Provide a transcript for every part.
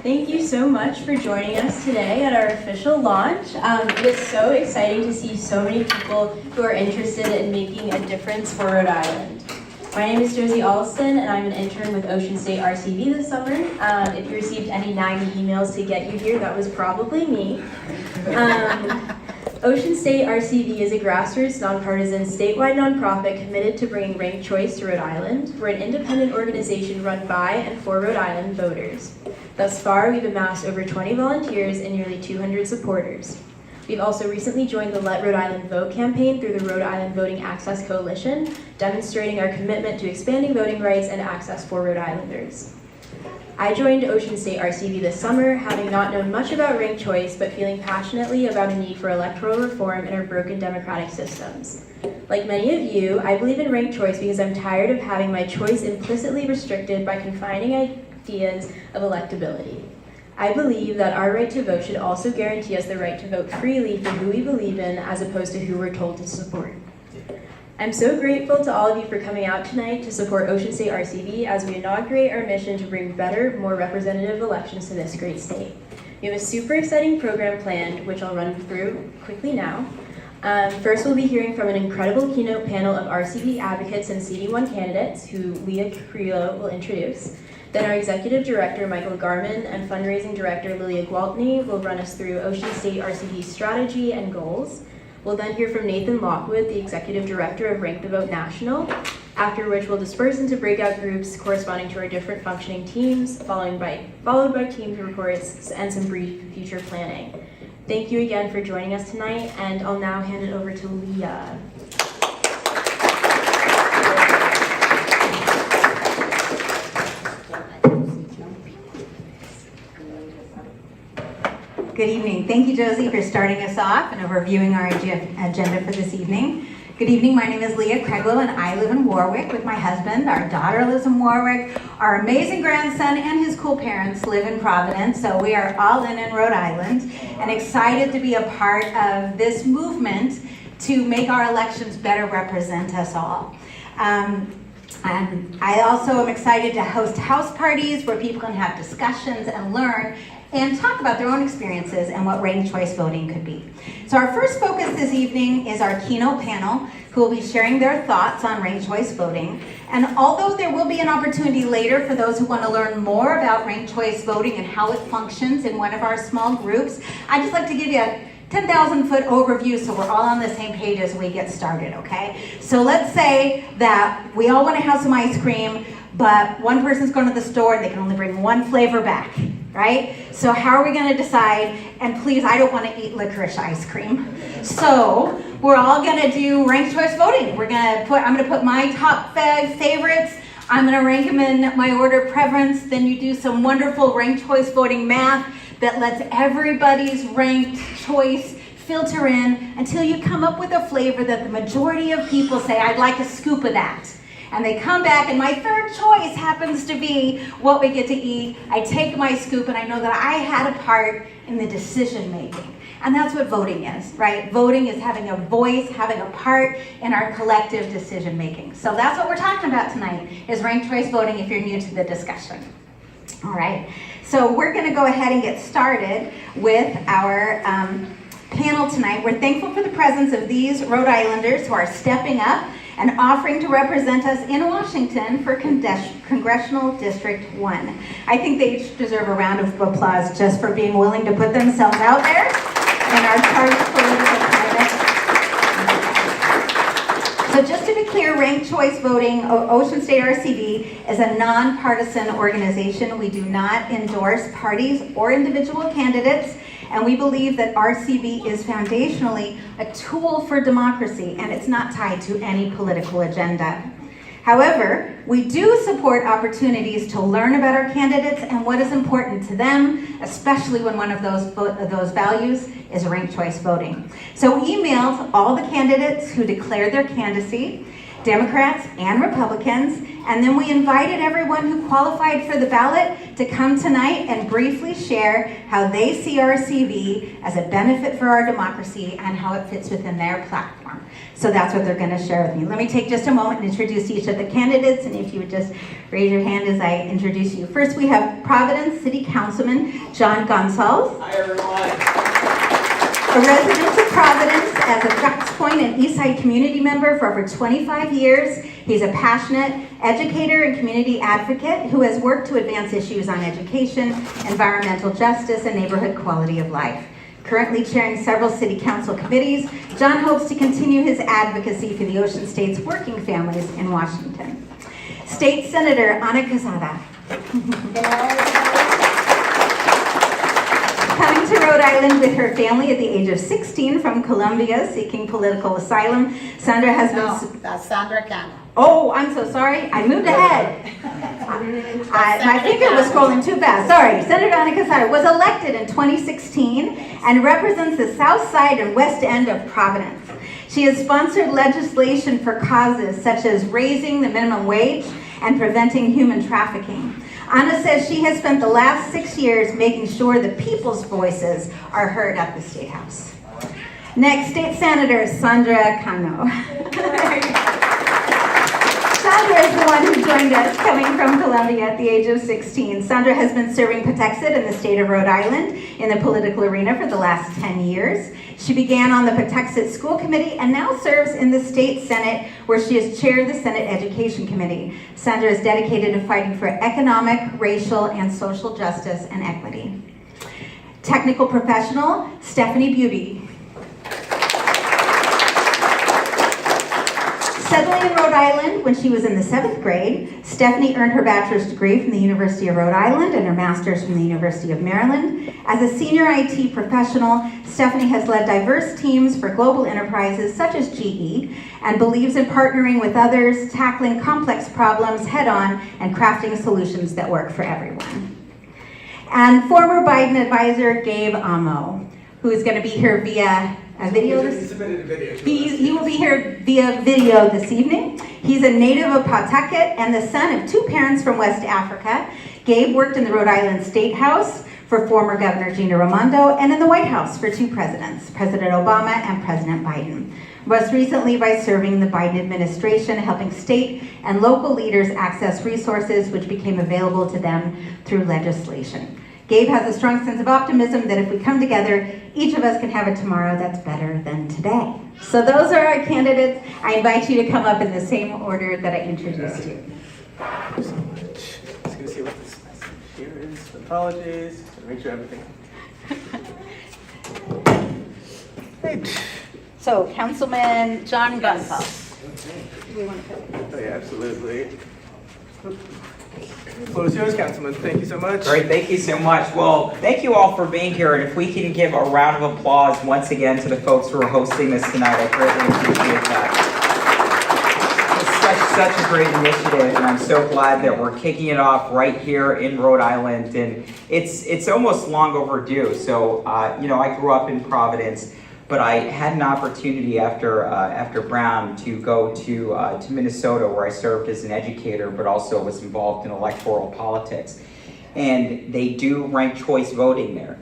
Thank you so much for joining us today at our official launch. It is so exciting to see so many people who are interested in making a difference for Rhode Island. My name is Josie Alston, and I'm an intern with Ocean State RCV this summer. If you received any nagging emails to get you here, that was probably me. Ocean State RCV is a grassroots, nonpartisan, statewide nonprofit committed to bringing ranked choice to Rhode Island. We're an independent organization run by and for Rhode Island voters. Thus far, we've amassed over 20 volunteers and nearly 200 supporters. We've also recently joined the Let Rhode Island Vote campaign through the Rhode Island Voting Access Coalition, demonstrating our commitment to expanding voting rights and access for Rhode Islanders. I joined Ocean State RCV this summer, having not known much about ranked choice, but feeling passionately about a need for electoral reform in our broken democratic systems. Like many of you, I believe in ranked choice because I'm tired of having my choice implicitly restricted by confining ideas of electability. I believe that our right to vote should also guarantee us the right to vote freely for who we believe in, as opposed to who we're told to support. I'm so grateful to all of you for coming out tonight to support Ocean State RCV as we inaugurate our mission to bring better, more representative elections to this great state. We have a super exciting program planned, which I'll run through quickly now. First, we'll be hearing from an incredible keynote panel of RCV advocates and CD1 candidates, who Leah Creiglow will introduce. Then our Executive Director, Michael Garman, and Fundraising Director, Lilia Gwaltney, will run us through Ocean State RCV's strategy and goals. We'll then hear from Nathan Lockwood, the Executive Director of Rank the Vote National, after which we'll disperse into breakout groups corresponding to our different functioning teams, followed by team reports and some brief future planning. Thank you again for joining us tonight, and I'll now hand it over to Leah. Good evening. Thank you, Josie, for starting us off and reviewing our agenda for this evening. Good evening. My name is Leah Creiglow, and I live in Warwick with my husband. Our daughter lives in Warwick. Our amazing grandson and his cool parents live in Providence. So we are all in Rhode Island and excited to be a part of this movement to make our elections better represent us all. And I also am excited to host house parties where people can have discussions and learn and talk about their own experiences and what ranked choice voting could be. So our first focus this evening is our keynote panel, who will be sharing their thoughts on ranked choice voting. And although there will be an opportunity later for those who want to learn more about ranked choice voting and how it functions in one of our small groups, I'd just like to give you a 10,000-foot overview so we're all on the same page as we get started, okay? So let's say that we all want to have some ice cream, but one person's going to the store and they can only bring one flavor back, right? So how are we going to decide? And please, I don't want to eat licorice ice cream. So we're all going to do ranked choice voting. I'm going to put my top 5 favorites. I'm going to rank them in my order of preference. Then you do some wonderful ranked choice voting math that lets everybody's ranked choice filter in until you come up with a flavor that the majority of people say, I'd like a scoop of that. And they come back, and my third choice happens to be what we get to eat. I take my scoop, and I know that I had a part in the decision making. And that's what voting is, right? Voting is having a voice, having a part in our collective decision making. So that's what we're talking about tonight, is ranked choice voting if you're new to the discussion. All right, so we're gonna go ahead and get started with our panel tonight. We're thankful for the presence of these Rhode Islanders who are stepping up and offering to represent us in Washington for Congressional District 1. I think they each deserve a round of applause just for being willing to put themselves out there in our charged political climate. So just to be clear, ranked choice voting, Ocean State RCV is a nonpartisan organization. We do not endorse parties or individual candidates. And we believe that RCV is foundationally a tool for democracy, and it's not tied to any political agenda. However, we do support opportunities to learn about our candidates and what is important to them, especially when one of those values is ranked choice voting. So we emailed all the candidates who declared their candidacy, Democrats and Republicans, and then we invited everyone who qualified for the ballot to come tonight and briefly share how they see RCV as a benefit for our democracy and how it fits within their platform. So that's what they're going to share with me. Let me take just a moment and introduce each of the candidates, and if you would just raise your hand as I introduce you. First, we have Providence City Councilman John Goncalves. Hi, everyone. A resident of Providence as a Ducks Point and Eastside community member for over 25 years. He's a passionate educator and community advocate who has worked to advance issues on education, environmental justice, and neighborhood quality of life. Currently chairing several city council committees, John hopes to continue his advocacy for the Ocean State's working families in Washington. State Senator Ana Quezada. Coming to Rhode Island with her family at the age of 16 from Colombia, seeking political asylum, Sandra has been... No, that's Sandra Cano. Oh, I'm so sorry. I moved ahead. My finger was scrolling too fast. Sorry. Senator Ana Quezada was elected in 2016 and represents the south side and west end of Providence. She has sponsored legislation for causes such as raising the minimum wage and preventing human trafficking. Ana says she has spent the last 6 years making sure the people's voices are heard at the State House. Next, State Senator Sandra Cano. Sandra is the one who joined us, coming from Colombia at the age of 16. Sandra has been serving Pawtucket in the state of Rhode Island in the political arena for the last 10 years. She began on the Pawtucket School Committee and now serves in the State Senate, where she has chaired the Senate Education Committee. Sandra is dedicated to fighting for economic, racial, and social justice and equity. Technical professional, Stephanie Beauté. Settling in Rhode Island when she was in the 7th grade, Stephanie earned her bachelor's degree from the University of Rhode Island and her master's from the University of Maryland. As a senior IT professional, Stephanie has led diverse teams for global enterprises such as GE and believes in partnering with others, tackling complex problems head-on, and crafting solutions that work for everyone. And former Biden advisor Gabe Amo, who is going to be here via a video. He will be here via video this evening. He's a native of Pawtucket and the son of 2 parents from West Africa. Gabe worked in the Rhode Island State House for former Governor Gina Raimondo and in the White House for 2 presidents, President Obama and President Biden. Most recently by serving the Biden administration, helping state and local leaders access resources which became available to them through legislation. Gabe has a strong sense of optimism that if we come together, each of us can have a tomorrow that's better than today. So those are our candidates. I invite you to come up in the same order that I introduced you. Thank you so much. Just going to see what this message here is. Apologies. Make sure everything. Right. So, Councilman John Goncalves. Oh, yeah, absolutely. Floor is yours, Councilman. Thank you so much. Great, thank you so much. Well, thank you all for being here, and if we can give a round of applause once again to the folks who are hosting this tonight, I greatly appreciate that. It's such a great initiative, and I'm so glad that we're kicking it off right here in Rhode Island, and it's almost long overdue. So, I grew up in Providence, but I had an opportunity after Brown to go to Minnesota, where I served as an educator, but also was involved in electoral politics. And they do ranked choice voting there,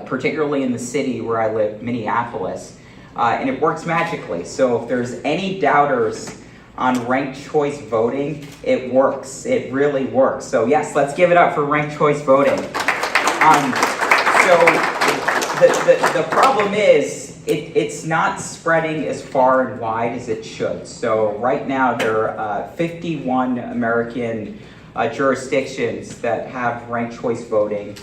particularly in the city where I live, Minneapolis. And it works magically. So if there's any doubters on ranked choice voting, it works. It really works. So yes, let's give it up for ranked choice voting. The problem is it's not spreading as far and wide as it should. So right now there are 51 American jurisdictions that have ranked choice voting,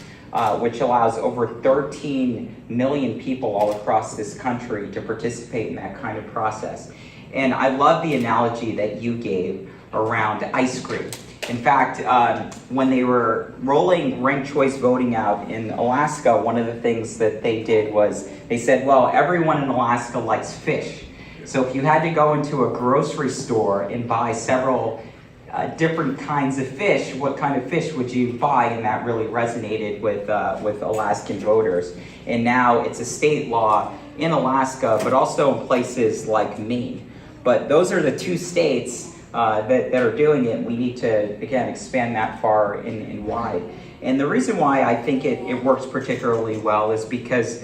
which allows over 13 million people all across this country to participate in that kind of process. And I love the analogy that you gave around ice cream. In fact, when they were rolling ranked choice voting out in Alaska, one of the things that they did was they said, well, everyone in Alaska likes fish. So if you had to go into a grocery store and buy several different kinds of fish, what kind of fish would you buy? And that really resonated with Alaskan voters. And now it's a state law in Alaska, but also in places like Maine. But those are the 2 states that are doing it. We need to, again, expand that far and wide. And the reason why I think it works particularly well is because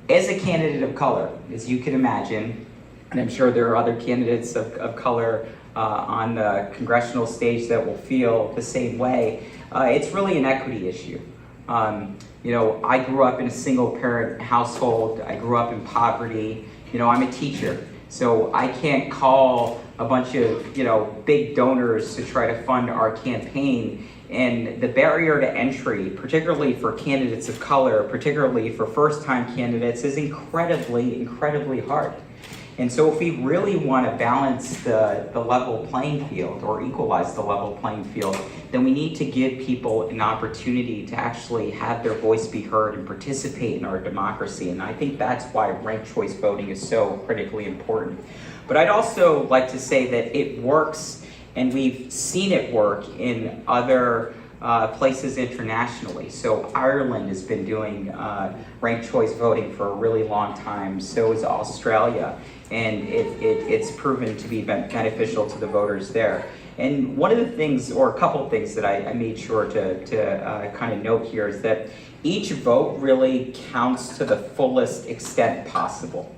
as a candidate of color, as you can imagine, and I'm sure there are other candidates of color on the congressional stage that will feel the same way. It's really an equity issue. You know, I grew up in a single parent household. I grew up in poverty. You know, I'm a teacher, so I can't call a bunch of, you know, big donors to try to fund our campaign. And the barrier to entry, particularly for candidates of color, particularly for first-time candidates, is incredibly, incredibly hard. And so if we really want to balance the level playing field or equalize the level playing field, then we need to give people an opportunity to actually have their voice be heard and participate in our democracy. And I think that's why ranked choice voting is so critically important. But I'd also like to say that it works, and we've seen it work in other places internationally. So Ireland has been doing ranked choice voting for a really long time. So is Australia, and it's proven to be beneficial to the voters there. And one of the things, or a couple of things that I made sure to kind of note here is that each vote really counts to the fullest extent possible.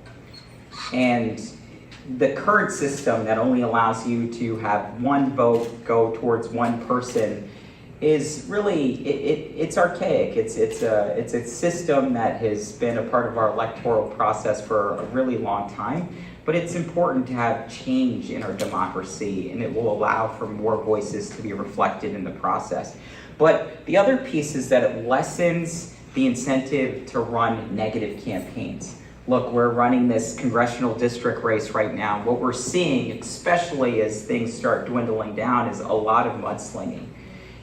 And the current system that only allows you to have one vote go towards one person is really, it's archaic. It's a system that has been a part of our electoral process for a really long time, but it's important to have change in our democracy, and it will allow for more voices to be reflected in the process. But the other piece is that it lessens the incentive to run negative campaigns. Look, we're running this congressional district race right now. What we're seeing, especially as things start dwindling down, is a lot of mudslinging.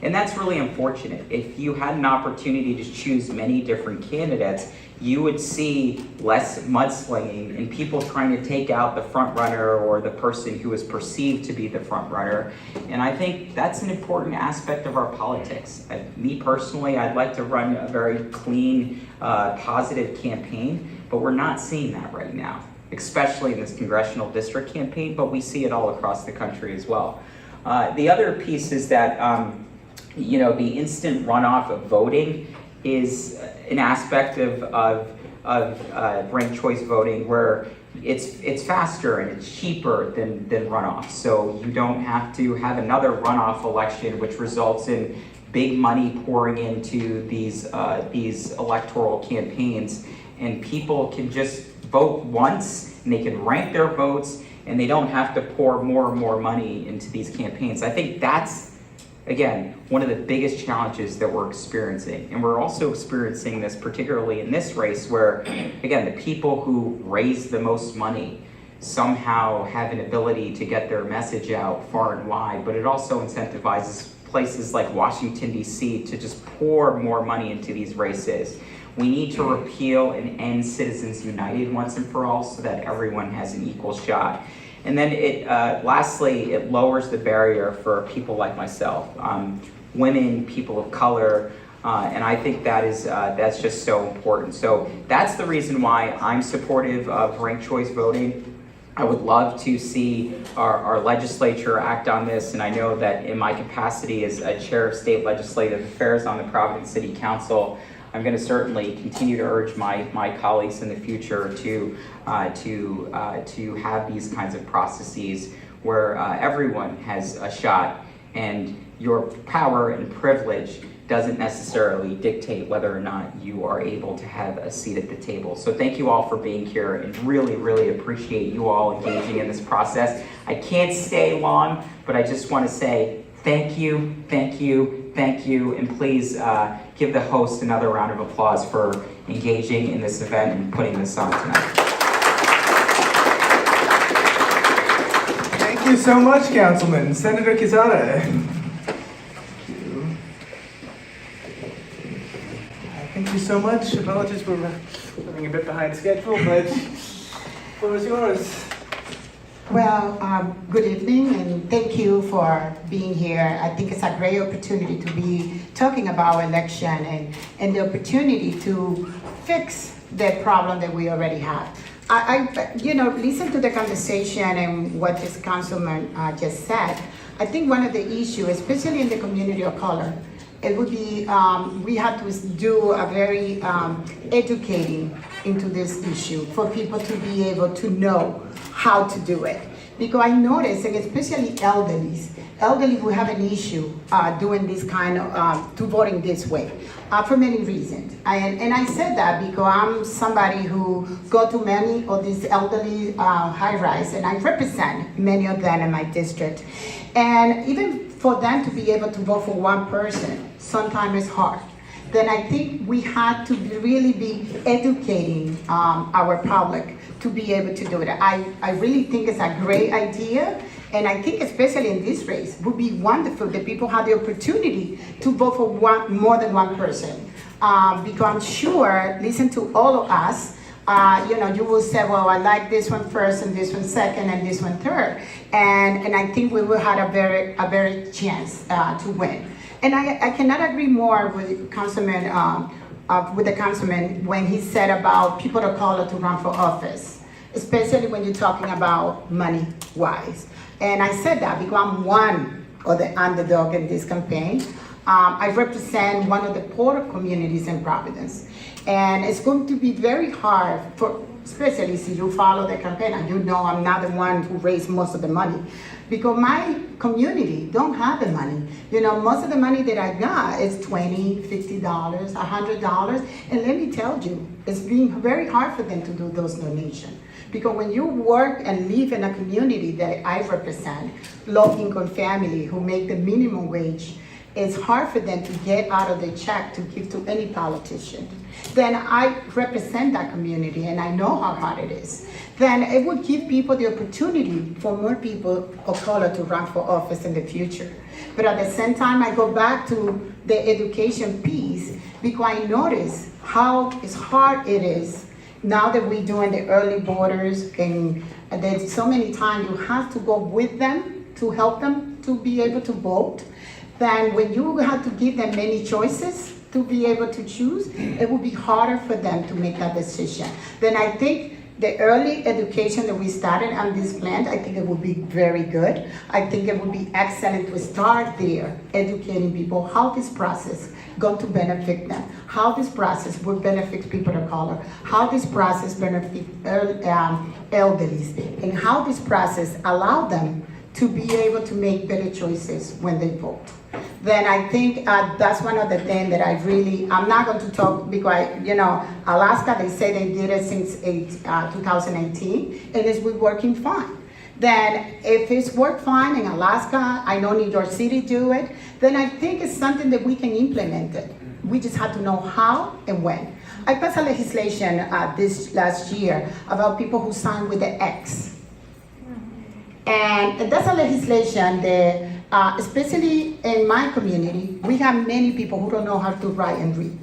And that's really unfortunate. If you had an opportunity to choose many different candidates, you would see less mudslinging and people trying to take out the front runner or the person who is perceived to be the front runner. And I think that's an important aspect of our politics. Me personally, I'd like to run a very clean, positive campaign, but we're not seeing that right now, especially in this congressional district campaign, but we see it all across the country as well. The other piece is that you know, the instant runoff of voting is an aspect of ranked choice voting where it's faster and it's cheaper than runoff. So you don't have to have another runoff election, which results in big money pouring into these electoral campaigns, and people can just vote once and they can rank their votes and they don't have to pour more and more money into these campaigns. I think that's, again, one of the biggest challenges that we're experiencing. And we're also experiencing this particularly in this race where, again, the people who raise the most money somehow have an ability to get their message out far and wide, but it also incentivizes places like Washington, D.C. to just pour more money into these races. We need to repeal and end Citizens United once and for all so that everyone has an equal shot. And then lastly, it lowers the barrier for people like myself, women, people of color, and I think that's just so important. So that's the reason why I'm supportive of ranked choice voting. I would love to see our legislature act on this, and I know that in my capacity as a chair of state legislative affairs on the Providence City Council, I'm going to certainly continue to urge my colleagues in the future to have these kinds of processes where everyone has a shot, and your power and privilege doesn't necessarily dictate whether or not you are able to have a seat at the table. So thank you all for being here, and really, really appreciate you all engaging in this process. I can't stay long, but I just want to say thank you, thank you, thank you, and please give the host another round of applause for engaging in this event and putting this on tonight. Thank you so much, Councilman. Senator Quezada. Thank you so much. Apologies for running a bit behind schedule, but the floor is yours. Well, good evening, and thank you for being here. I think it's a great opportunity to be talking about our election and the opportunity to fix the problem that we already have. I listen to the conversation and what this councilman just said. I think one of the issues, especially in the community of color, it would be, we had to do a very educating into this issue for people to be able to know how to do it. Because I noticed, and especially elderly who have an issue doing this kind of, to voting this way, for many reasons. And I said that because I'm somebody who go to many of these elderly high-rise, and I represent many of them in my district. And even for them to be able to vote for one person, sometimes it's hard. Then I think we had to really be educating our public to be able to do it. I really think it's a great idea, and I think especially in this race, would be wonderful that people have the opportunity to vote for more than one person. Because I'm sure, listen to all of us, you will say, well, I like this one first, and this one second, and this one third. And I think we will have a very chance to win. And I cannot agree more with Councilman, with the Councilman when he said about people of color to run for office, especially when you're talking about money-wise. And I said that because I'm one of the underdog in this campaign. I represent one of the poorer communities in Providence. And it's going to be very hard for, especially if you follow the campaign, and you know I'm not the one who raised most of the money. Because my community don't have the money. Most of the money that I got is $20, $50, $100. And let me tell you, it's been very hard for them to do those donations. Because when you work and live in a community that I represent, low-income family who make the minimum wage, it's hard for them to get out of the check to give to any politician. Then I represent that community and I know how hard it is. Then it would give people the opportunity for more people of color to run for office in the future. But at the same time, I go back to the education piece because I notice how hard it is now that we're doing the early voters, and there's so many times you have to go with them to help them to be able to vote. Then when you have to give them many choices to be able to choose, it will be harder for them to make that decision. Then I think the early education that we started on this plan, I think it will be very good. I think it would be excellent to start there, educating people how this process going to benefit them, how this process will benefit people of color, how this process benefits elderly, and how this process allow them to be able to make better choices when they vote. Then I think that's one of the things that I'm not going to talk because, Alaska, they say they did it since 2018, and it's been working fine. Then if it's worked fine in Alaska, I know New York City do it, then I think it's something that we can implement it. We just have to know how and when. I passed a legislation this last year about people who sign with the X. And that's a legislation that, especially in my community, we have many people who don't know how to write and read.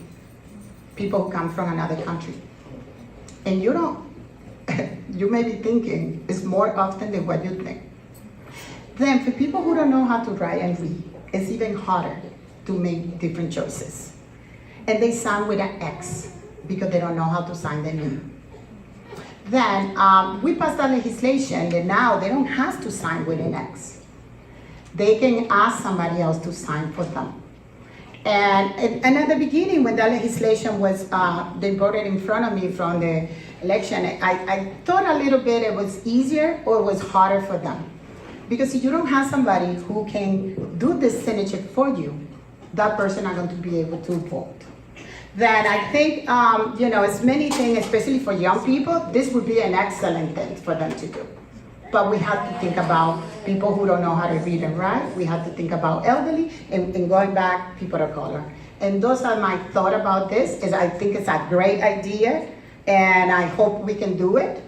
People who come from another country. And you may be thinking it's more often than what you think. Then for people who don't know how to write and read, it's even harder to make different choices. And they sign with an X because they don't know how to sign their name. Then we passed a legislation that now they don't have to sign with an X. They can ask somebody else to sign for them. And at the beginning, when that legislation was, they brought it in front of me from the election, I thought a little bit it was easier or it was harder for them. Because if you don't have somebody who can do this signature for you, that person is going to be able to vote. Then I think, it's many things, especially for young people, this would be an excellent thing for them to do. But we have to think about people who don't know how to read and write. We have to think about elderly and going back, people of color. And those are my thought about this, is I think it's a great idea, and I hope we can do it.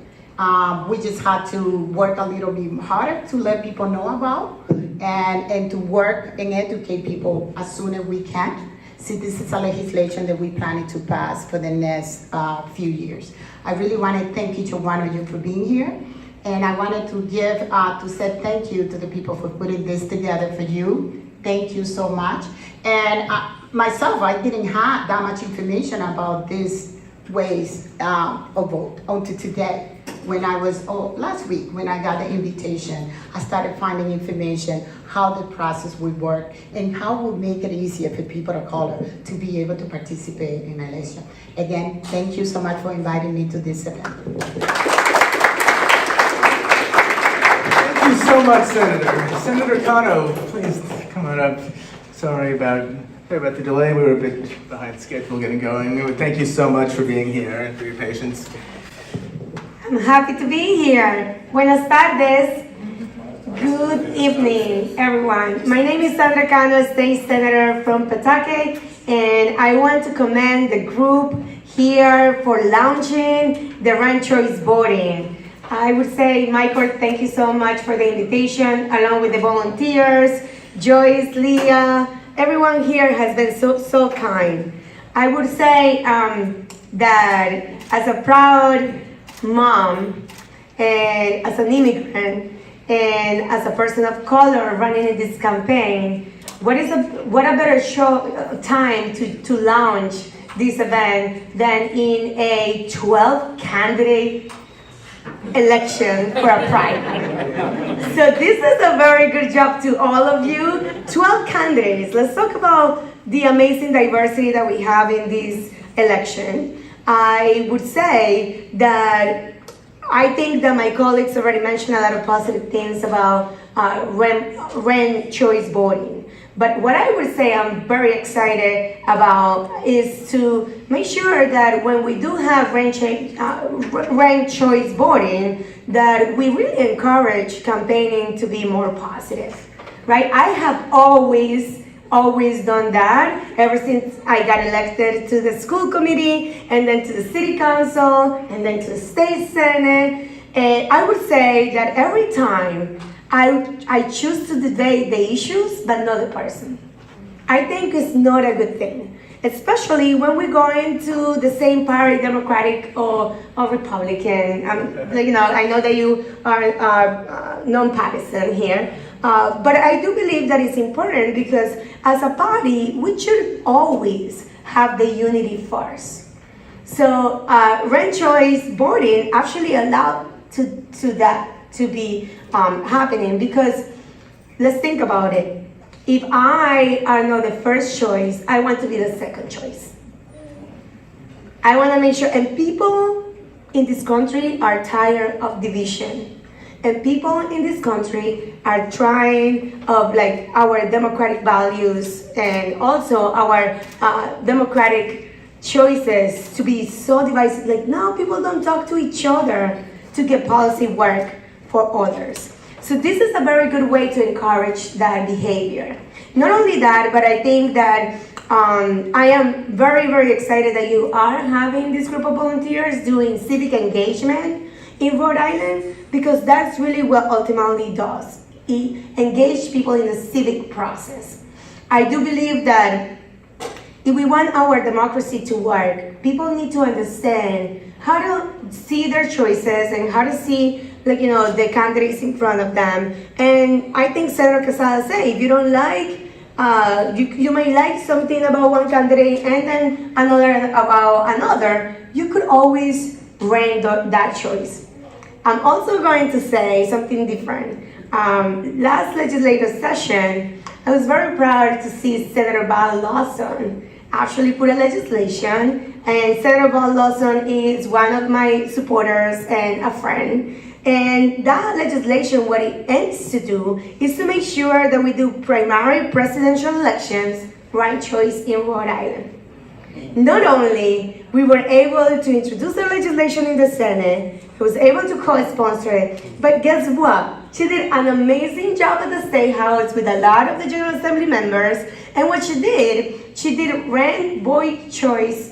We just have to work a little bit harder to let people know about, and to work and educate people as soon as we can. See, this is a legislation that we planning to pass for the next few years. I really want to thank each one of you for being here. And I wanted to say thank you to the people for putting this together for you. Thank you so much. And myself, I didn't have that much information about these ways of vote until today. when I was, last week, when I got the invitation, I started finding information, how the process would work, and how would make it easier for people of color to be able to participate in election. Again, thank you so much for inviting me to this event. Thank you so much, Senator. Senator Cano, please come on up. Sorry about the delay. We were a bit behind schedule getting going. Thank you so much for being here and for your patience. I'm happy to be here. Buenas tardes. Good evening, everyone. My name is Sandra Cano, State Senator from Pawtucket, and I want to commend the group here for launching the ranked choice voting. I would say, Michael, thank you so much for the invitation, along with the volunteers, Joyce, Leah, everyone here has been so kind. I would say that as a proud mom and as an immigrant and as a person of color running in this campaign, what a better time to launch this event than in a 12 candidate election for a primary. So this is a very good job to all of you. 12 candidates. Let's talk about the amazing diversity that we have in this election. I would say that I think that my colleagues already mentioned a lot of positive things about ranked choice voting. But what I would say I'm very excited about is to make sure that when we do have ranked choice voting, that we really encourage campaigning to be more positive, right? I have always done that ever since I got elected to the school committee and then to the city council and then to the state senate. And I would say that every time I choose to debate the issues, but not the person. I think it's not a good thing, especially when we go into the same party, Democratic or Republican. I know that you are non-partisan here, but I do believe that it's important because as a party, we should always have the unity first. So ranked choice voting actually allowed to that to be happening, because let's think about it. If I are not the first choice, I want to be the second choice. I want to make sure, and people in this country are tired of division. And people in this country are trying of like our democratic values and also our democratic choices to be so divisive. Like now people don't talk to each other to get policy work for others. So this is a very good way to encourage that behavior. Not only that, but I think that I am very, very excited that you are having this group of volunteers doing civic engagement in Rhode Island, because that's really what ultimately does. It engage people in the civic process. I do believe that if we want our democracy to work, people need to understand how to see their choices and how to see the candidates in front of them. And I think Senator Quezada said, if you don't like, you may like something about one candidate and then another about another, you could always rank that choice. I'm also going to say something different. Last legislative session, I was very proud to see Senator Val Lawson actually put a legislation, and Senator Val Lawson is one of my supporters and a friend. And that legislation, what it aims to do is to make sure that we do primary presidential elections ranked choice in Rhode Island. Not only we were able to introduce the legislation in the Senate, he was able to co-sponsor it, but guess what? She did an amazing job at the State House with a lot of the General Assembly members, and what she did ranked vote choice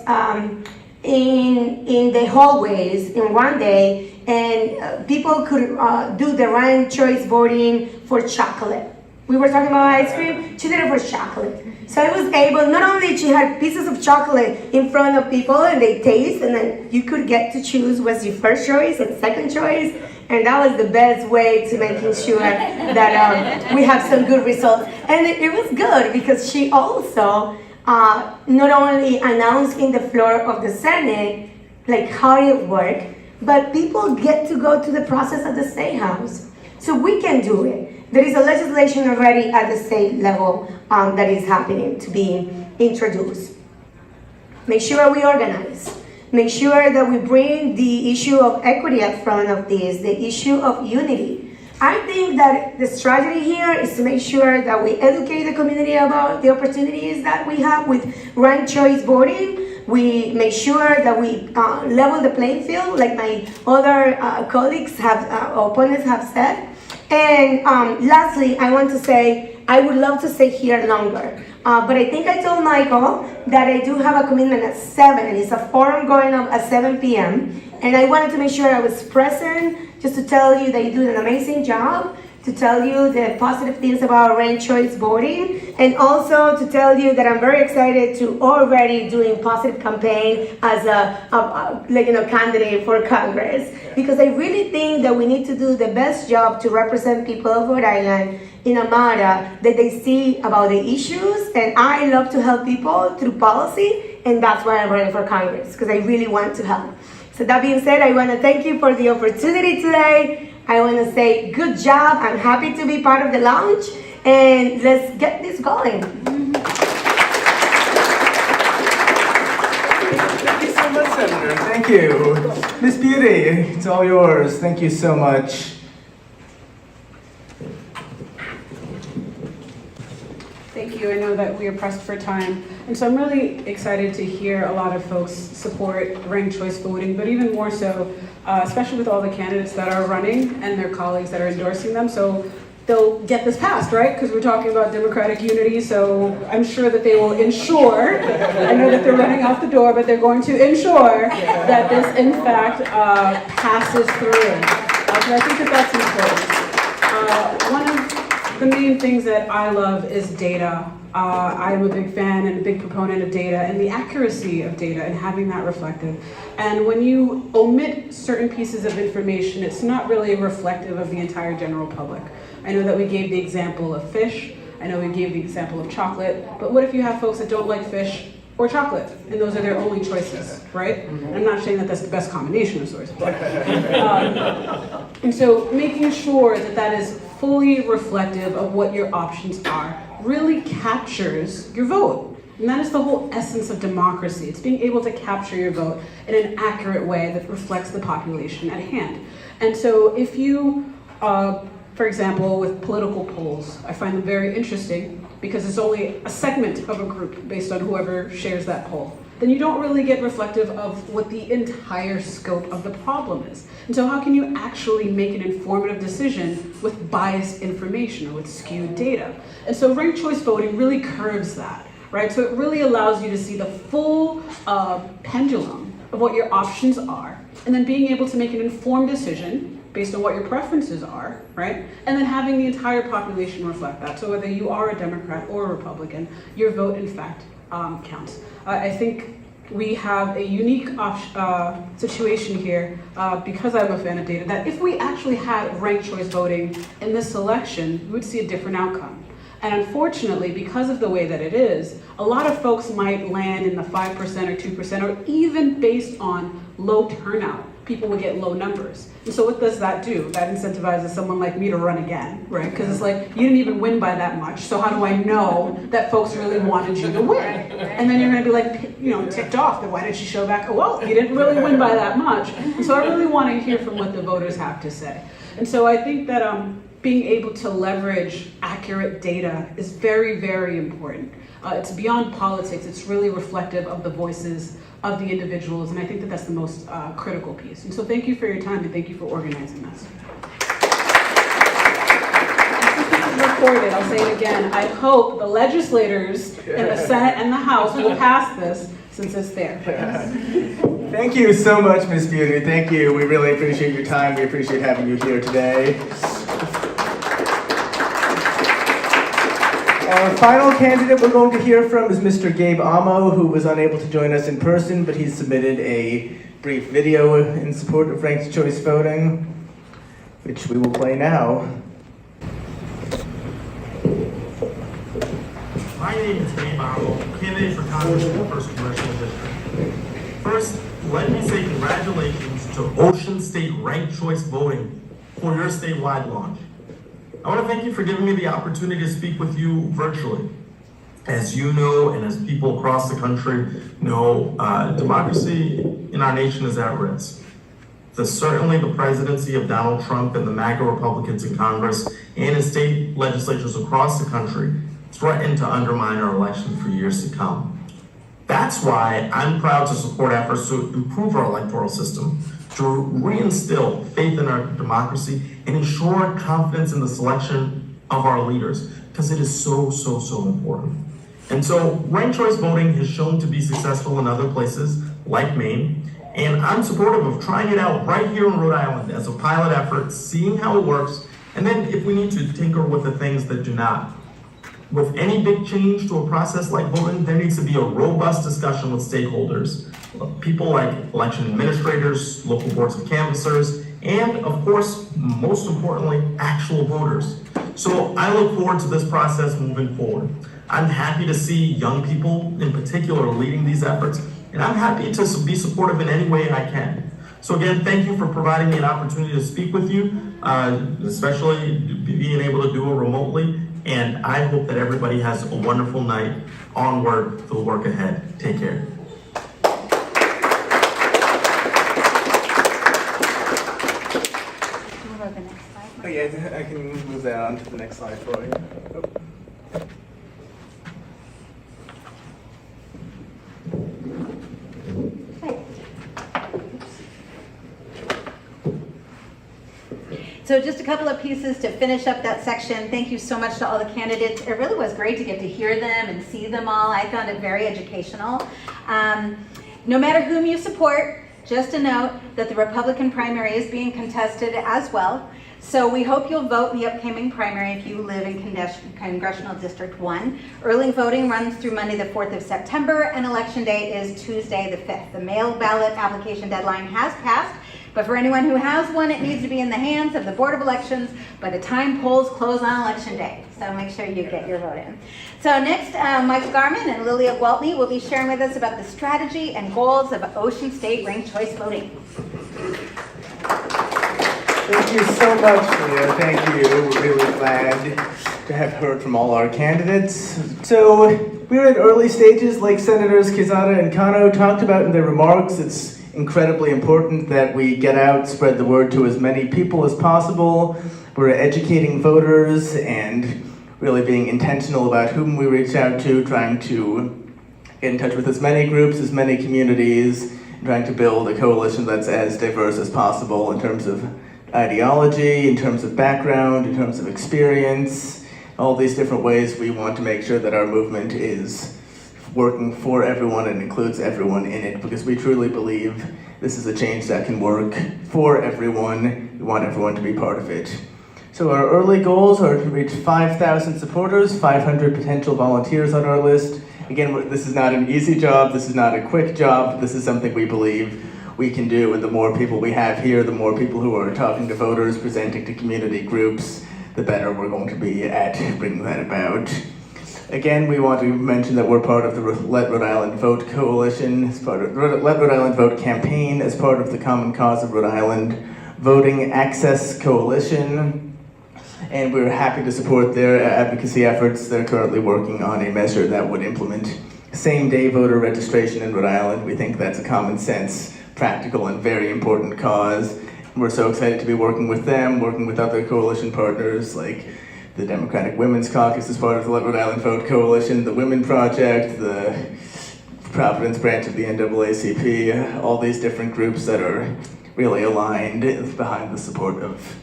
in the hallways in one day, and people could do the ranked choice voting for chocolate. We were talking about ice cream, she did it for chocolate. So I was able, not only she had pieces of chocolate in front of people and they taste, and then you could get to choose what's your first choice and second choice, and that was the best way to making sure that we have some good results. And it was good because she also not only announced in the floor of the Senate like how it worked, but people get to go to the process at the State House. So we can do it. There is a legislation already at the state level that is happening to be introduced. Make sure we organize. Make sure that we bring the issue of equity at front of this, the issue of unity. I think that the strategy here is to make sure that we educate the community about the opportunities that we have with ranked choice voting. We make sure that we level the playing field, like my other colleagues have, opponents have said. And lastly, I want to say, I would love to stay here longer. But I think I told Michael that I do have a commitment at 7, and it's a forum going up at 7 p.m. And I wanted to make sure I was present just to tell you that you do an amazing job, to tell you the positive things about ranked choice voting, and also to tell you that I'm very excited to already doing positive campaign as a candidate for Congress, because I really think that we need to do the best job to represent people of Rhode Island in a manner that they see about the issues, and I love to help people through policy, and that's why I'm running for Congress, because I really want to help. So that being said, I want to thank you for the opportunity today. I want to say good job. I'm happy to be part of the launch, and let's get this going. Thank you so much, Senator. Thank you. Miss Beauté, it's all yours. Thank you so much. Thank you. I know that we are pressed for time, and so I'm really excited to hear a lot of folks support ranked choice voting, but even more so, especially with all the candidates that are running and their colleagues that are endorsing them. So they'll get this passed, right? Because we're talking about democratic unity, so I'm sure that they will ensure, I know that they're running out the door, but they're going to ensure that this, in fact, passes through. So I think that that's important. One of the main things that I love is data. I'm a big fan and a big proponent of data and the accuracy of data and having that reflective. And when you omit certain pieces of information, it's not really reflective of the entire general public. I know that we gave the example of fish. I know we gave the example of chocolate. But what if you have folks that don't like fish or chocolate, and those are their only choices, right? And I'm not saying that that's the best combination of sources, but and so making sure that that is fully reflective of what your options are really captures your vote. And that is the whole essence of democracy. It's being able to capture your vote in an accurate way that reflects the population at hand. And so if you, for example, with political polls, I find them very interesting because it's only a segment of a group based on whoever shares that poll. Then you don't really get reflective of what the entire scope of the problem is. And so how can you actually make an informative decision with biased information or with skewed data? And so ranked choice voting really curves that, right? So it really allows you to see the full pendulum of what your options are, and then being able to make an informed decision based on what your preferences are, right? And then having the entire population reflect that. So whether you are a Democrat or a Republican, your vote in fact counts. I think we have a unique situation here because I'm a fan of data, that if we actually had ranked choice voting in this election, we would see a different outcome. And unfortunately, because of the way that it is, a lot of folks might land in the 5% or 2%, or even based on low turnout, people would get low numbers. And so what does that do? That incentivizes someone like me to run again, right? Because it's like, you didn't even win by that much, so how do I know that folks really wanted you to win? And then you're gonna be like, ticked off, that why did she show back? Oh, well, you didn't really win by that much. And so I really wanna hear from what the voters have to say. And so I think that being able to leverage accurate data is very, very important. It's beyond politics, it's really reflective of the voices of the individuals, and I think that that's the most critical piece. And so thank you for your time, and thank you for organizing this. This is recorded, I'll say it again. I hope the legislators in the Senate and the House will pass this, since it's there. Thank you so much, Ms. Beauté. Thank you. We really appreciate your time. We appreciate having you here today. Our final candidate we're going to hear from is Mr. Gabe Amo, who was unable to join us in person, but he's submitted a brief video in support of ranked choice voting, which we will play now. My name is Gabe Amo, candidate for Congress in the 1st Congressional District. First, let me say congratulations congratulations to Ocean State Ranked Choice Voting for your statewide launch. I want to thank you for giving me the opportunity to speak with you virtually. As you know, and as people across the country know, democracy in our nation is at risk. Certainly the presidency of Donald Trump and the MAGA Republicans in Congress and in state legislatures across the country threaten to undermine our election for years to come. That's why I'm proud to support efforts to improve our electoral system, to reinstill faith in our democracy and ensure confidence in the selection of our leaders, because it is so important. And so ranked choice voting has shown to be successful in other places like Maine, and I'm supportive of trying it out right here in Rhode Island as a pilot effort, seeing how it works, and then if we need to tinker with the things that do not. With any big change to a process like voting, there needs to be a robust discussion with stakeholders, people like election administrators, local boards of canvassers, and of course, most importantly, actual voters. So I look forward to this process moving forward. I'm happy to see young people in particular leading these efforts, and I'm happy to be supportive in any way I can. So again, thank you for providing me an opportunity to speak with you, especially being able to do it remotely. And I hope that everybody has a wonderful night. Onward for the work ahead. Take care. Oh yeah, I can move that on to the next slide for you. Oh. So just a couple of pieces to finish up that section. Thank you so much to all the candidates. It really was great to get to hear them and see them all. I found it very educational. No matter whom you support, just a note that the Republican primary is being contested as well. So we hope you'll vote in the upcoming primary if you live in Congressional District 1. Early voting runs through Monday the 4th of September, and election day is Tuesday the 5th. The mail ballot application deadline has passed, but for anyone who has one, it needs to be in the hands of the Board of Elections by the time polls close on election day. So make sure you get your vote in. So next, Mike Garman and Lilia Gwaltney will be sharing with us about the strategy and goals of Ocean State Ranked Choice Voting. Thank you so much, Leah. Thank you. We're really glad to have heard from all our candidates. So we're in early stages, like Senators Quezada and Cano talked about in their remarks. It's incredibly important that we get out, spread the word to as many people as possible. We're educating voters and really being intentional about whom we reach out to, trying to get in touch with as many groups, as many communities, trying to build a coalition that's as diverse as possible in terms of ideology, in terms of background, in terms of experience, all these different ways we want to make sure that our movement is working for everyone and includes everyone in it, because we truly believe this is a change that can work for everyone. We want everyone to be part of it. So our early goals are to reach 5,000 supporters, 500 potential volunteers on our list. Again, this is not an easy job, this is not a quick job, this is something we believe we can do, and the more people we have here, the more people who are talking to voters, presenting to community groups, the better we're going to be at bringing that about. Again, we want to mention that we're part of the Let Rhode Island Vote Coalition, as part of Let Rhode Island Vote campaign, as part of the Common Cause of Rhode Island Voting Access Coalition, and we're happy to support their advocacy efforts. They're currently working on a measure that would implement same-day voter registration in Rhode Island. We think that's a common sense, practical, and very important cause. We're so excited to be working with them, working with other coalition partners like the Democratic Women's Caucus as part of the Let Rhode Island Vote Coalition, the Women Project, the Providence branch of the NAACP, all these different groups that are really aligned behind the support of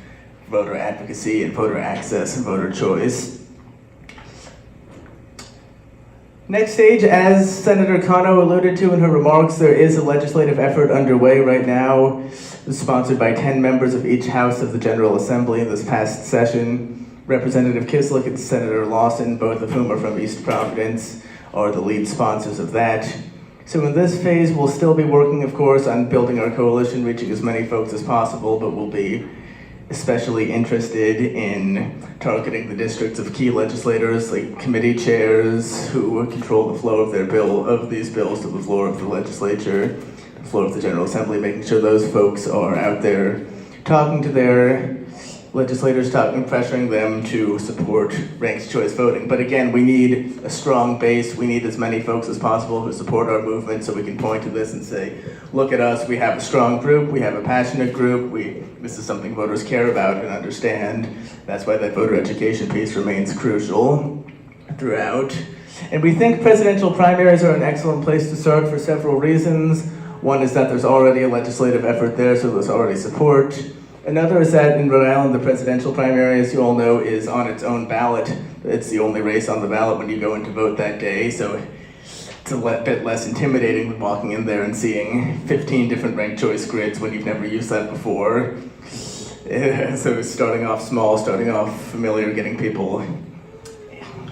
voter advocacy and voter access and voter choice. Next stage, as Senator Cano alluded to in her remarks, there is a legislative effort underway right now. It was sponsored by 10 members of each house of the General Assembly in this past session. Representative Kislik and Senator Lawson, both of whom are from East Providence, are the lead sponsors of that. So in this phase, we'll still be working, of course, on building our coalition, reaching as many folks as possible, but we'll be especially interested in targeting the districts of key legislators, like committee chairs who control the flow of these bills to the floor of the legislature, floor of the General Assembly, making sure those folks are out there talking to their legislators, pressuring them to support ranked choice voting. But again, we need a strong base. We need as many folks as possible who support our movement so we can point to this and say, look at us, we have a strong group, we have a passionate group, this is something voters care about and understand. That's why that voter education piece remains crucial throughout. And we think presidential primaries are an excellent place to start for several reasons. One is that there's already a legislative effort there, so there's already support. Another is that in Rhode Island, the presidential primary, as you all know, is on its own ballot. It's the only race on the ballot when you go in to vote that day, so it's a bit less intimidating than walking in there and seeing 15 different ranked choice grids when you've never used that before. So starting off small, starting off familiar, getting people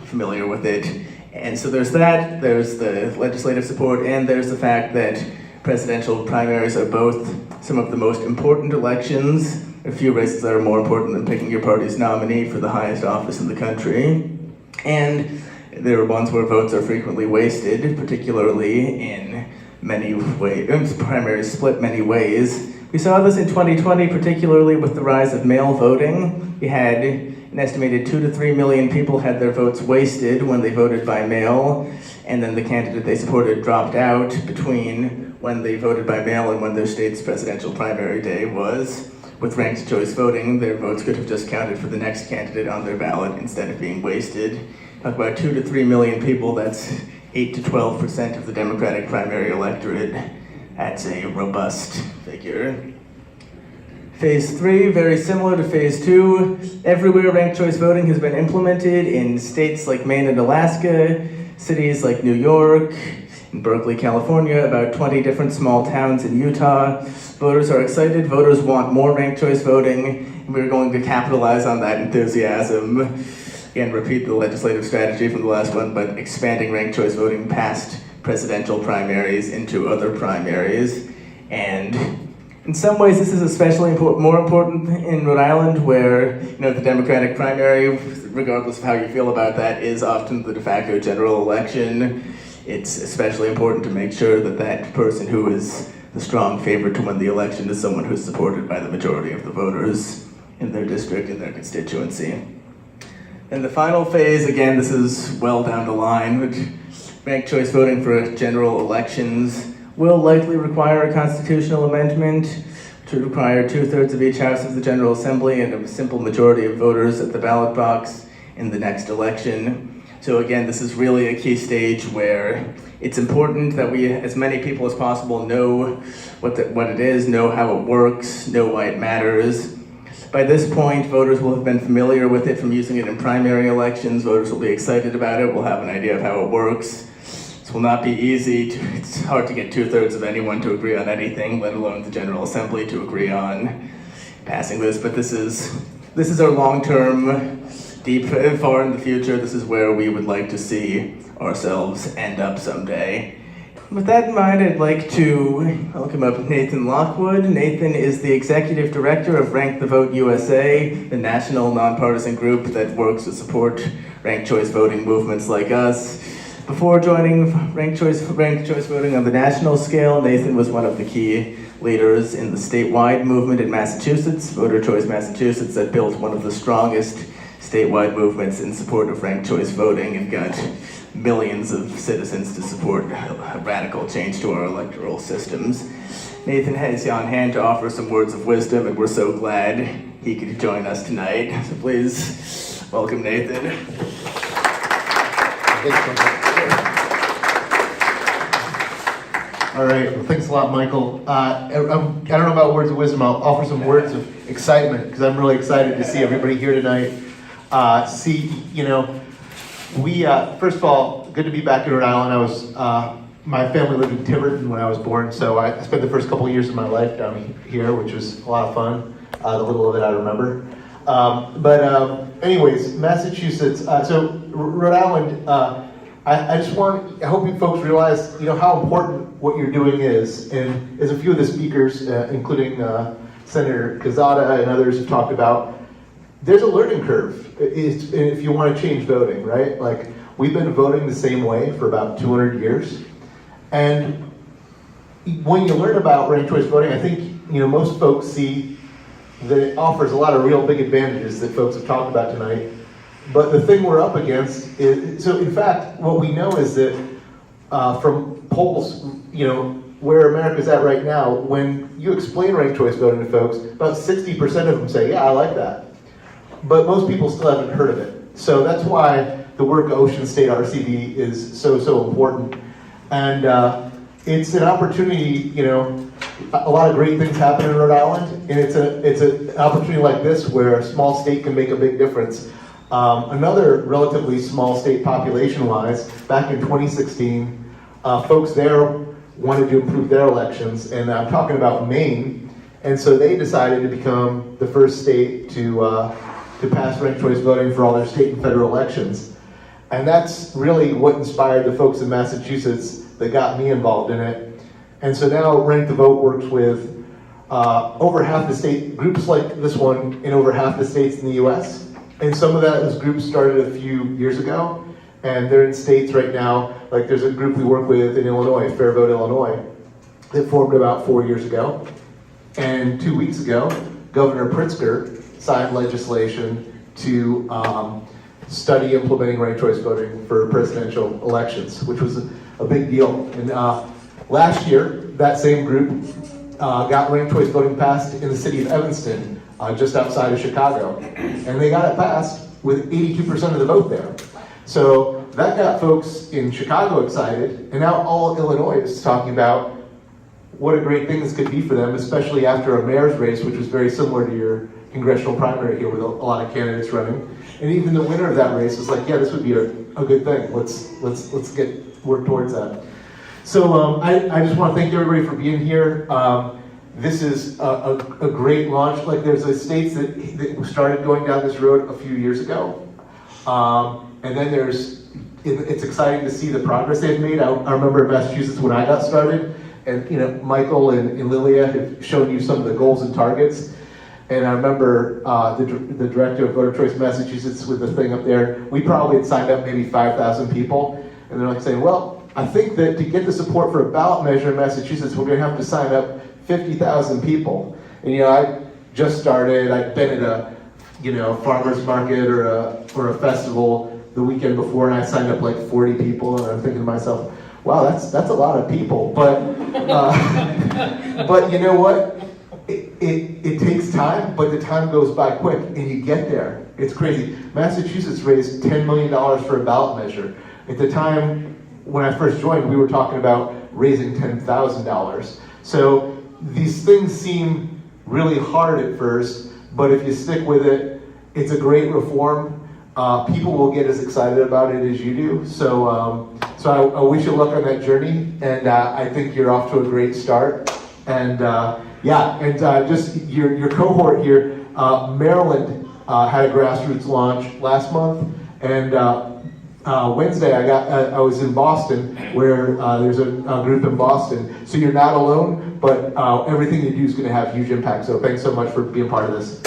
familiar with it. And so there's that, there's the legislative support, and there's the fact that presidential primaries are both some of the most important elections. A few races that are more important than picking your party's nominee for the highest office in the country. And there are ones where votes are frequently wasted, particularly in many ways, primaries split many ways. We saw this in 2020, particularly with the rise of mail voting. We had an estimated 2 to 3 million people had their votes wasted when they voted by mail, and then the candidate they supported dropped out between when they voted by mail and when their state's presidential primary day was. With ranked choice voting, their votes could have just counted for the next candidate on their ballot instead of being wasted. Talk about 2 to 3 million people, that's 8 to 12% of the Democratic primary electorate. That's a robust figure. Phase 3, very similar to Phase 2. Everywhere ranked choice voting has been implemented in states like Maine and Alaska, cities like New York, in Berkeley, California, about 20 different small towns in Utah. Voters are excited, voters want more ranked choice voting, and we're going to capitalize on that enthusiasm. Again, repeat the legislative strategy from the last one, but expanding ranked choice voting past presidential primaries into other primaries. And in some ways, this is especially more important in Rhode Island, where the Democratic primary, regardless of how you feel about that, is often the de facto general election. It's especially important to make sure that that person who is the strong favorite to win the election is someone who's supported by the majority of the voters in their district, in their constituency. And the final phase, again, this is well down the line, which ranked choice voting for general elections will likely require a constitutional amendment to require 2/3 of each house of the General Assembly and a simple majority of voters at the ballot box in the next election. So again, this is really a key stage where it's important that we, as many people as possible, know what it is, know how it works, know why it matters. By this point, voters will have been familiar with it from using it in primary elections. Voters will be excited about it, will have an idea of how it works. This will not be easy. It's hard to get 2/3 of anyone to agree on anything, let alone the General Assembly to agree on passing this. But this is our long-term, deep, far in the future. This is where we would like to see ourselves end up someday. With that in mind, I'd like to welcome up Nathan Lockwood. Nathan is the Executive Director of Rank the Vote USA, the national nonpartisan group that works to support ranked choice voting movements like us. Before joining ranked choice voting on the national scale, Nathan was one of the key leaders in the statewide movement in Massachusetts, Voter Choice Massachusetts, that built one of the strongest statewide movements in support of ranked choice voting and got millions of citizens to support a radical change to our electoral systems. Nathan has on hand to offer some words of wisdom, and we're so glad he could join us tonight. So please welcome Nathan. All right, well, thanks a lot, Michael. I don't know about words of wisdom. I'll offer some words of excitement, because I'm really excited to see everybody here tonight. First of all, good to be back in Rhode Island. My family lived in Tiverton when I was born, so I spent the first couple of years of my life down here, which was a lot of fun. The little of it I remember. Anyways, Massachusetts. So Rhode Island. I hope you folks realize, how important what you're doing is. And as a few of the speakers, including Senator Quezada and others have talked about, there's a learning curve if you want to change voting, right? Like, we've been voting the same way for about 200 years. And when you learn about ranked choice voting, I think most folks see that it offers a lot of real big advantages that folks have talked about tonight. But the thing we're up against is, so in fact, what we know is that from polls, where America's at right now, when you explain ranked choice voting to folks, about 60% of them say, yeah, I like that. But most people still haven't heard of it. So that's why the work of Ocean State RCV is so important. And it's an opportunity, a lot of great things happen in Rhode Island, and it's an opportunity like this where a small state can make a big difference. Another relatively small state population-wise, back in 2016, folks there wanted to improve their elections, and I'm talking about Maine, and so they decided to become the first state to pass ranked choice voting for all their state and federal elections. And that's really what inspired the folks in Massachusetts that got me involved in it. And so now Rank the Vote works with over half the state, groups like this one in over half the states in the US. And some of those groups started a few years ago, and they're in states right now, like there's a group we work with in Illinois, Fair Vote Illinois, that formed about 4 years ago. And 2 weeks ago, Governor Pritzker signed legislation to study implementing ranked choice voting for presidential elections, which was a big deal. And last year, that same group got ranked choice voting passed in the city of Evanston, just outside of Chicago. And they got it passed with 82% of the vote there. So that got folks in Chicago excited, and now all Illinois is talking about what a great thing this could be for them, especially after a mayor's race, which was very similar to your congressional primary here with a lot of candidates running. And even the winner of that race was like, yeah, this would be a good thing. Let's work towards that. So I just want to thank everybody for being here. This is a great launch. Like there's states that started going down this road a few years ago. And then it's exciting to see the progress they've made. I remember in Massachusetts when I got started, and Michael and Lilia have shown you some of the goals and targets. And I remember the director of Voter Choice Massachusetts with the thing up there, we probably had signed up maybe 5,000 people. And they're like saying, well, I think that to get the support for a ballot measure in Massachusetts, we're gonna have to sign up 50,000 people. And I just started, I'd been at a farmer's market or a festival the weekend before, and I signed up like 40 people, and I'm thinking to myself, wow, that's a lot of people. But but you know what? It takes time, but the time goes by quick, and you get there. It's crazy. Massachusetts raised $10 million for a ballot measure. At the time when I first joined, we were talking about raising $10,000. So these things seem really hard at first, but if you stick with it, it's a great reform. People will get as excited about it as you do. So I wish you luck on that journey, and I think you're off to a great start. And just your cohort here, Maryland had a grassroots launch last month, and Wednesday I was in Boston, where there's a group in Boston. So you're not alone, but everything you do is going to have huge impact. So thanks so much for being part of this.